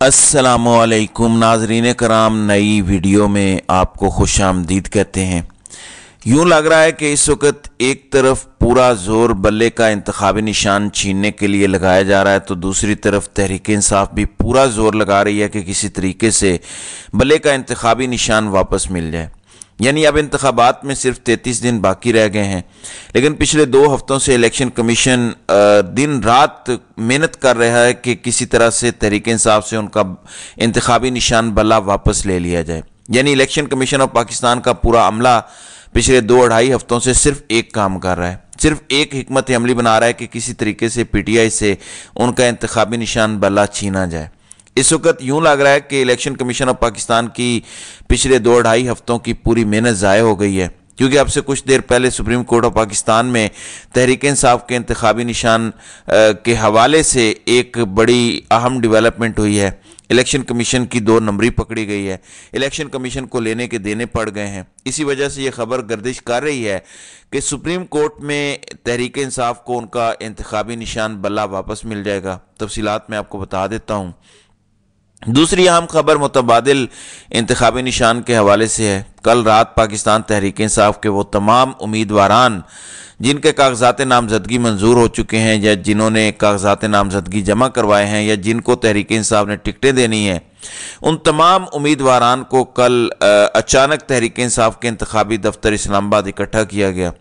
अस्सलामुअलैकुम नाजरीन कराम, नई वीडियो में आपको खुश आमदीद कहते हैं। यूँ लग रहा है कि इस वक्त एक तरफ पूरा जोर बल्ले का इंतखाबी निशान छीनने के लिए लगाया जा रहा है, तो दूसरी तरफ तहरीक इंसाफ भी पूरा जोर लगा रही है कि किसी तरीके से बल्ले का इंतखाबी निशान वापस मिल जाए। यानी अब इंतखाबात में सिर्फ 33 दिन बाकी रह गए हैं, लेकिन पिछले 2 हफ्तों से इलेक्शन कमीशन दिन रात मेहनत कर रहा है कि किसी तरह से तहरीक इंसाफ से उनका इंतखाबी निशान बल्ला वापस ले लिया जाए। यानी इलेक्शन कमीशन ऑफ पाकिस्तान का पूरा अमला पिछले 2-2.5 हफ्तों से सिर्फ एक काम कर रहा है, सिर्फ एक हिकमत अमली बना रहा है कि किसी तरीके से PTI से उनका इंतखाबी निशान बल्ला छीना जाए। इस वक्त यूँ लग रहा है कि इलेक्शन कमीशन ऑफ पाकिस्तान की पिछले 2-2.5 हफ्तों की पूरी मेहनत ज़ाय हो गई है, क्योंकि अब से कुछ देर पहले सुप्रीम कोर्ट ऑफ पाकिस्तान में तहरीक इंसाफ के इंतखाबी निशान के हवाले से एक बड़ी अहम डेवलपमेंट हुई है। इलेक्शन कमीशन की 2 नंबरी पकड़ी गई है, इलेक्शन कमीशन को लेने के देने पड़ गए हैं। इसी वजह से ये खबर गर्दिश कर रही है कि सुप्रीम कोर्ट में तहरीक इंसाफ को उनका इंतखाबी निशान बल्ला वापस मिल जाएगा। तफसीलात मैं आपको बता देता हूँ। दूसरी अहम खबर मुतबादिल इंतखाबी निशान के हवाले से है। कल रात पाकिस्तान तहरीक इंसाफ के वो तमाम उम्मीदवारान जिनके कागजात नामजदगी मंजूर हो चुके हैं या जिन्होंने कागजात नामजदगी जमा करवाए हैं या जिनको तहरीक इंसाफ ने टिकटें देनी हैं, उन तमाम उम्मीदवारान को कल अचानक तहरीक इंसाफ के इंतखाबी दफ्तर इस्लामाबाद इकट्ठा किया गया।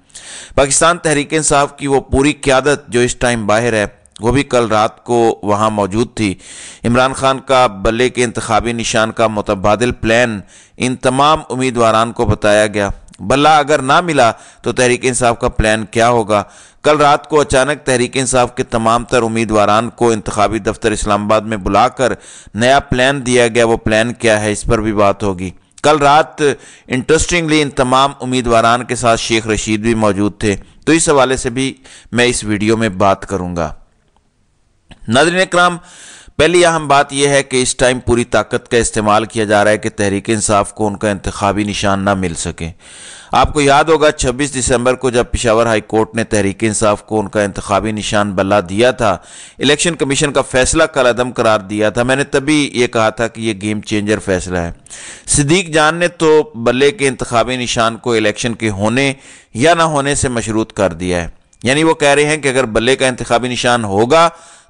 पाकिस्तान तहरीक इंसाफ की वो पूरी क़यादत जो इस टाइम बाहर है, वो भी कल रात को वहाँ मौजूद थी। इमरान खान का बल्ले के इंतखाबी निशान का मुतबादिल प्लान इन तमाम उम्मीदवारान को बताया गया। बल्ला अगर ना मिला तो तहरीक इंसाफ का प्लान क्या होगा। कल रात को अचानक तहरीक इंसाफ के तमाम तर उम्मीदवारान को इंतखाबी दफ्तर इस्लामाबाद में बुलाकर नया प्लान दिया गया। वो प्लान क्या है, इस पर भी बात होगी। कल रात इंटरेस्टिंगली इन तमाम उम्मीदवारान के साथ शेख रशीद भी मौजूद थे, तो इस हवाले से भी मैं इस वीडियो में बात करूँगा। नाज़रीन इकराम, पहली अहम बात यह है कि इस टाइम पूरी ताकत का इस्तेमाल किया जा रहा है कि तहरीक इंसाफ को उनका इंतखाबी निशान ना मिल सके। आपको याद होगा 26 दिसंबर को जब पेशावर हाई कोर्ट ने तहरीक इंसाफ को उनका इंतखाबी निशान बल्ला दिया था, इलेक्शन कमीशन का फैसला कलअदम करार दिया था। मैंने तभी ये कहा था कि ये गेम चेंजर फैसला है। सिद्दीक जान ने तो बल्ले के इंतखाबी निशान को इलेक्शन के होने या ना होने से मशरूत कर दिया है। यानी वो कह रहे हैं कि अगर बल्ले का इंतखाबी निशान होगा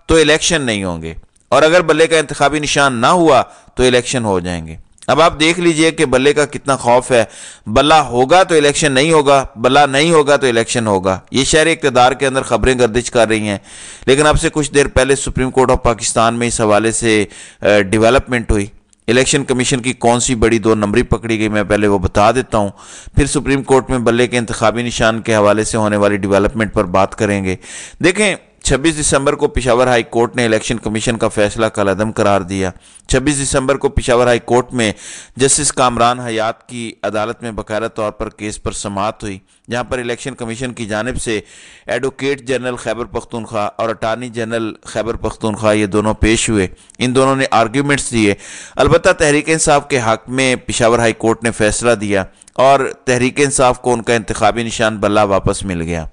तो इलेक्शन नहीं होंगे, और अगर बल्ले का इंतखाबी निशान ना हुआ तो इलेक्शन हो जाएंगे। अब आप देख लीजिए कि बल्ले का कितना खौफ है। बल्ला होगा तो इलेक्शन नहीं होगा, बल्ला नहीं होगा तो इलेक्शन होगा। ये शहरी इक़्तिदार के अंदर खबरें गर्दिश कर रही हैं, लेकिन अब से कुछ देर पहले सुप्रीम कोर्ट ऑफ पाकिस्तान में इस हवाले से डेवलपमेंट हुई। इलेक्शन कमीशन की कौन सी बड़ी 2 नंबरी पकड़ी गई, मैं पहले वो बता देता हूँ, फिर सुप्रीम कोर्ट में बल्ले के इंतखाबी निशान के हवाले से होने वाली डेवलपमेंट पर बात करेंगे। देखें, 26 दिसंबर को पेशावर हाई कोर्ट ने इलेक्शन कमीशन का फैसला कलअदम करार दिया। 26 दिसंबर को पेशावर हाई कोर्ट में जस्टिस कामरान हयात की अदालत में बाकायदा तौर पर केस पर समाअत हुई, जहां पर इलेक्शन कमीशन की जानिब से एडवोकेट जनरल खैबर पख्तूनख्वा और अटारनी जनरल खैबर पख्तूनख्वा ये दोनों पेश हुए। इन दोनों ने आर्ग्यूमेंट्स दिए। अलबत्ता तहरीक इंसाफ के हक में पेशावर हाई कोर्ट ने फैसला दिया और तहरीक इंसाफ को उनका इंतखाबी निशान बल्ला वापस मिल गया।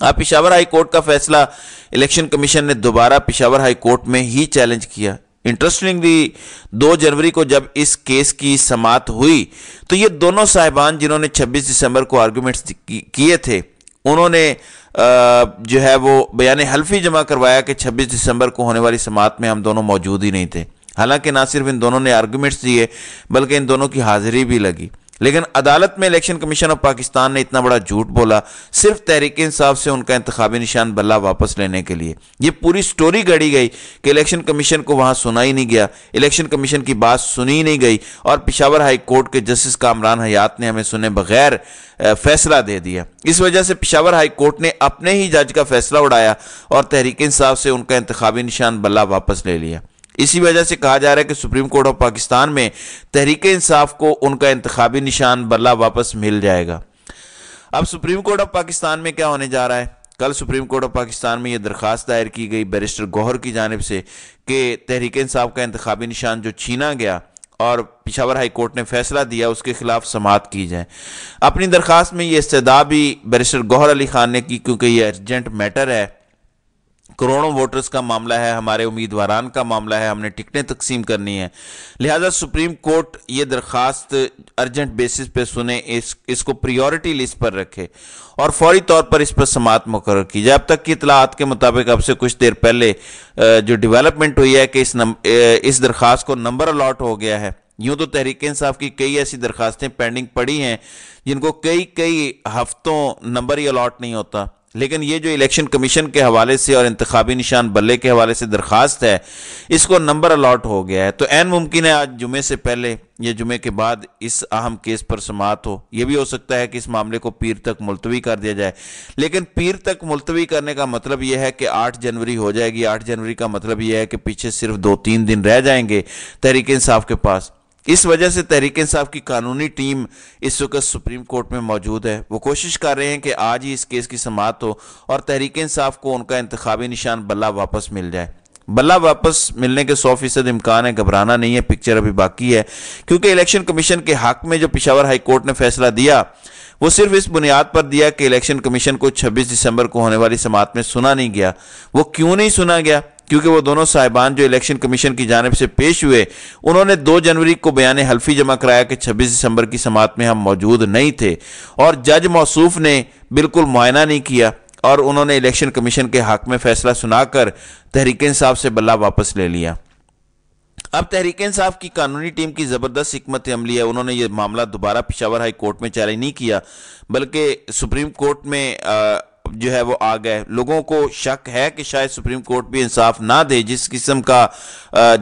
अब पेशावर हाई कोर्ट का फैसला इलेक्शन कमीशन ने दोबारा पेशावर हाई कोर्ट में ही चैलेंज किया। इंटरेस्टिंगली 2 जनवरी को जब इस केस की समाअत हुई तो ये दोनों साहिबान जिन्होंने 26 दिसंबर को आर्गूमेंट्स किए थे, उन्होंने जो है वो बयान हल्फी जमा करवाया कि 26 दिसंबर को होने वाली समाअत में हम दोनों मौजूद ही नहीं थे। हालांकि ना सिर्फ इन दोनों ने आर्गूमेंट्स दिए बल्कि इन दोनों की हाजिरी भी लगी, लेकिन अदालत में इलेक्शन कमीशन ऑफ पाकिस्तान ने इतना बड़ा झूठ बोला सिर्फ तहरीक इंसाफ से उनका इंतखाबी निशान बल्ला वापस लेने के लिए। ये पूरी स्टोरी गढ़ी गई कि इलेक्शन कमीशन को वहां सुना ही नहीं गया, इलेक्शन कमीशन की बात सुनी ही नहीं गई और पेशावर हाई कोर्ट के जस्टिस कामरान हयात ने हमें सुने बगैर फैसला दे दिया। इस वजह से पेशावर हाई कोर्ट ने अपने ही जज का फैसला उड़ाया और तहरीक इंसाफ से उनका इंतखाबी निशान बल्ला वापस ले लिया। इसी वजह से कहा जा रहा है कि सुप्रीम कोर्ट ऑफ पाकिस्तान में तहरीक इंसाफ को उनका इंतखाबी निशान बल्ला वापस मिल जाएगा। अब सुप्रीम कोर्ट ऑफ पाकिस्तान में क्या होने जा रहा है? कल सुप्रीम कोर्ट ऑफ पाकिस्तान में यह दरख्वास्त दायर की गई बैरिस्टर गौहर की जानिब से कि तहरीक इंसाफ का इंतखाबी निशान जो छीना गया और पेशावर हाई कोर्ट ने फैसला दिया उसके खिलाफ समाअत की जाए। अपनी दरख्वास्त में ये इस्तदा भी बैरिस्टर गौहर अली खान ने की, क्योंकि ये अर्जेंट मैटर है, کروڑوں ووٹرز کا معاملہ ہے، ہمارے امیدواران کا معاملہ ہے، ہم نے ٹکٹیں تقسیم کرنی ہیں، لہٰذا سپریم کورٹ یہ درخواست ارجنٹ بیسس پہ سنے، اس کو پریورٹی لسٹ پر رکھے اور فوری طور پر اس پر سماعت مقرر کی جائے۔ اب تک کی اطلاعات کے مطابق اب سے کچھ دیر پہلے جو ڈیولپمنٹ ہوئی ہے کہ اس درخواست کو نمبر الاٹ ہو گیا ہے۔ یوں تو تحریک انصاف کی کئی ایسی درخواستیں پینڈنگ پڑی ہیں جن کو کئی ہفتوں نمبر ہی الاٹ نہیں ہوتا، لیکن یہ جو الیکشن کمیشن کے حوالے سے اور انتخابی نشان بلے کے حوالے سے درخواست ہے، اس کو نمبر الاٹ ہو گیا ہے، تو عین ممکن ہے آج جمعے سے پہلے یا جمعے کے بعد اس اہم کیس پر سماعت ہو۔ یہ بھی ہو سکتا ہے کہ اس معاملے کو پیر تک ملتوی کر دیا جائے، لیکن پیر تک ملتوی کرنے کا مطلب یہ ہے کہ 8 جنوری ہو جائے گی۔ 8 جنوری کا مطلب یہ ہے کہ پیچھے صرف 2-3 دن رہ جائیں گے تحریک انصاف کے پاس۔ اس وجہ سے تحریک انصاف کی قانونی ٹیم اس وقت سپریم کورٹ میں موجود ہے، وہ کوشش کر رہے ہیں کہ آج ہی اس کیس کی سماعت ہو اور تحریک انصاف کو ان کا انتخابی نشان بلہ واپس مل جائے۔ بلہ واپس ملنے کے 100% امکان ہے، گھبرانا نہیں ہے، پکچر ابھی باقی ہے، کیونکہ الیکشن کمیشن کے حق میں جو پشاور ہائی کورٹ نے فیصلہ دیا وہ صرف اس بنیاد پر دیا کہ الیکشن کمیشن کو 26 دسمبر کو ہونے والی سماعت میں سنا نہیں گیا۔ وہ کیوں نہیں سنا گیا؟ کیونکہ وہ دونوں صاحبان جو الیکشن کمیشن کی جانب سے پیش ہوئے، انہوں نے 2 جنوری کو بیان حلفی جمع کرایا کہ 26 دسمبر کی سماعت میں ہم موجود نہیں تھے، اور جج موصوف نے بالکل معائنہ نہیں کیا اور انہوں نے الیکشن کمیشن کے حق میں فیصلہ سنا کر تحریک انصاف سے بلہ واپس لے لیا۔ اب تحریک انصاف کی قانونی ٹیم کی زبردست حکمت عملی ہے، انہوں نے یہ معاملہ دوبارہ پشاور ہائی کورٹ میں چیلنج نہیں کیا، بلکہ سپریم کورٹ میں جو ہے وہ آ گئے۔ لوگوں کو شک ہے کہ شاید سپریم کورٹ بھی انصاف نہ دے، جس قسم کا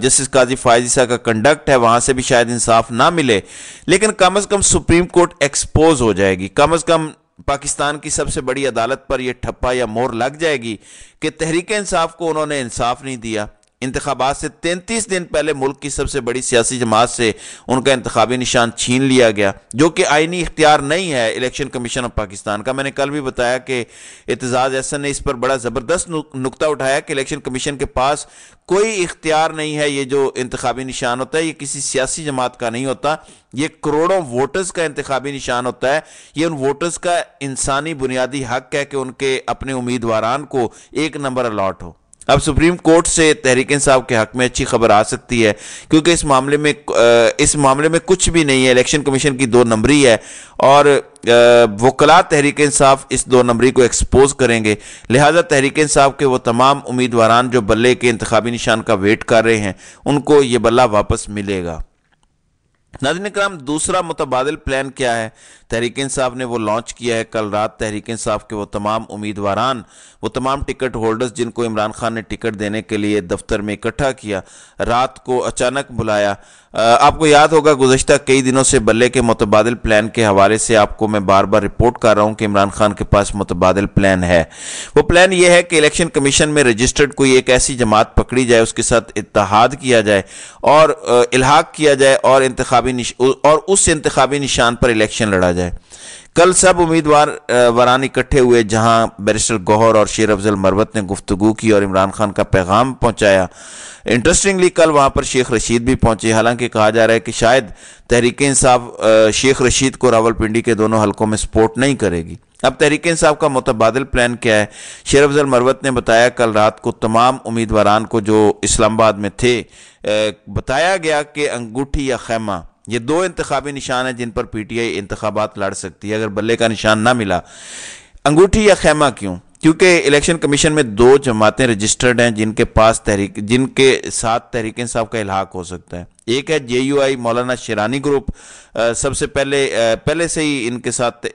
جسٹس قاضی فائز عیسیٰ کا کنڈکٹ ہے وہاں سے بھی شاید انصاف نہ ملے، لیکن کم از کم سپریم کورٹ ایکسپوز ہو جائے گی، کم از کم پاکستان کی سب سے بڑی عدالت پر یہ ٹھپا یا مہر لگ جائے گی کہ تحریک انصاف کو انہوں نے انصاف نہیں دیا۔ انتخابات سے 33 دن پہلے ملک کی سب سے بڑی سیاسی جماعت سے ان کا انتخابی نشان چھین لیا گیا، جو کہ آئینی اختیار نہیں ہے الیکشن کمیشن آف پاکستان کا۔ میں نے کل بھی بتایا کہ اعتزاز احسن نے اس پر بڑا زبردست نقطہ اٹھایا کہ الیکشن کمیشن کے پاس کوئی اختیار نہیں ہے، یہ جو انتخابی نشان ہوتا ہے یہ کسی سیاسی جماعت کا نہیں ہوتا، یہ کروڑوں ووٹرز کا انتخابی نشان ہوتا ہے۔ یہ ان ووٹرز کا انسانی بنیادی حق ہے کہ ان کے اپنے امیدواران کو ایک نمبر الاٹ ہو۔ اب سپریم کورٹ سے تحریک انصاف کے حق میں اچھی خبر آ سکتی ہے، کیونکہ اس معاملے میں کچھ بھی نہیں ہے، الیکشن کمیشن کی 2 نمبری ہے اور وکلاء تحریک انصاف اس 2 نمبری کو ایکسپوز کریں گے، لہذا تحریک انصاف کے وہ تمام امیدواران جو بلے کے انتخابی نشان کا ویٹ کر رہے ہیں ان کو یہ بلہ واپس ملے گا۔ ناظرین اکرام، دوسرا متبادل پلان کیا ہے؟ تحریک انصاف نے وہ لانچ کیا ہے کل رات۔ تحریک انصاف کے وہ تمام امیدواران، وہ تمام ٹکٹ ہولڈرز جن کو عمران خان نے ٹکٹ دینے کے لیے دفتر میں اکٹھا کیا، رات کو اچانک بلایا۔ آپ کو یاد ہوگا گزشتہ کئی دنوں سے بلے کے متبادل پلان کے حوالے سے آپ کو میں بار بار رپورٹ کر رہا ہوں کہ عمران خان کے پاس متبادل پلان ہے۔ وہ پلان یہ ہے کہ الیکشن کمیشن میں رجسٹرڈ کوئی ایک ایسی جماعت پکڑی جائے، اس کے ساتھ اتحاد کیا جائے اور الحاق کیا جائے اور اس انتخابی نشان پر الیکشن لڑا جائے۔ کل سب امیدواران اکٹھے ہوئے، جہاں بیرسٹر گوہر اور شیر افضل مروت نے گفتگو کی اور عمران خان کا پیغام پہنچایا۔ انٹرسٹنگلی کل وہاں پر شیخ رشید بھی پہنچے، حالانکہ کہا جا رہا ہے کہ شاید تحریک انصاف شیخ رشید کو راولپنڈی کے دونوں حلقوں میں سپورٹ نہیں کرے گی۔ اب تحریک انصاف کا متبادل پلان کیا ہے؟ شیر افضل مروت نے بتایا کل رات کو تمام امیدواران کو جو اسلام آباد میں تھے، بتایا گیا کہ انگوٹھی یا خیمہ، یہ 2 انتخابی نشان ہیں جن پر پی ٹی آئی انتخابات لڑ سکتی ہے اگر بلے کا نشان نہ ملا۔ انگوٹھی یا خیمہ کیوں؟ کیونکہ الیکشن کمیشن میں 2 جماعتیں رجسٹرڈ ہیں جن کے ساتھ تحریک انصاف کا الحاق ہو سکتا ہے۔ ایک ہے JUI مولانا شیرانی گروپ، سب سے پہلے سے ہی ان کے ساتھ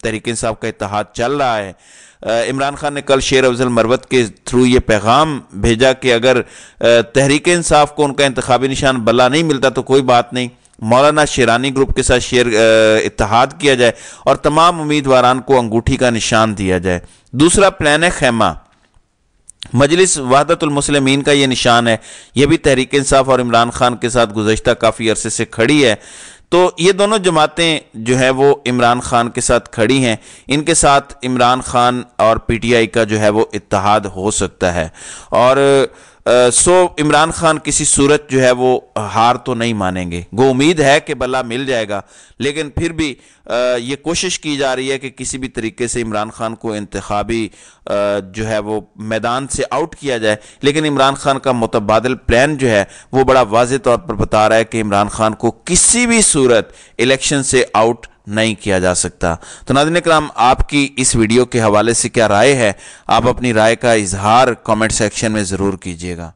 تحریک انصاف کا اتحاد چل رہا ہے۔ عمران خان نے کل شیر افضل مروت کے تھرو یہ پیغام بھیجا کہ اگر تحریک انصاف کو ان کا انتخابی نشان بلہ نہیں ملتا تو کوئی بات نہیں، مولانا شیرانی گروپ کے ساتھ اتحاد کیا جائے اور تمام امیدواران کو انگوٹھی کا نشان دیا جائے۔ دوسرا پلان ہے خیمہ۔ مجلس وحدت المسلمین کا یہ نشان ہے، یہ بھی تحریک انصاف اور عمران خان کے ساتھ گزشتہ کافی عرصے سے کھڑی ہے، تو یہ دونوں جماعتیں جو ہیں وہ عمران خان کے ساتھ کھڑی ہیں، ان کے ساتھ عمران خان اور پی ٹی آئی کا جو ہے وہ اتحاد ہو سکتا ہے۔ اور سو عمران خان کسی صورت جو ہے وہ ہار تو نہیں مانیں گے. گو امید ہے کہ بلا مل جائے گا، لیکن پھر بھی یہ کوشش کی جا رہی ہے کہ کسی بھی طریقے سے عمران خان کو انتخابی جو ہے وہ میدان سے آؤٹ کیا جائے. لیکن عمران خان کا متبادل پلان جو ہے وہ بڑا واضح طور پر بتا رہا ہے کہ عمران خان کو کسی بھی صورت الیکشن سے آؤٹ نہیں کیا جا سکتا. تو ناظرین کرام، آپ کی اس ویڈیو کے حوالے سے کیا رائے ہے؟ آپ اپنی رائے کا اظہار کامنٹ سیکشن میں ضرور کیجیے گا.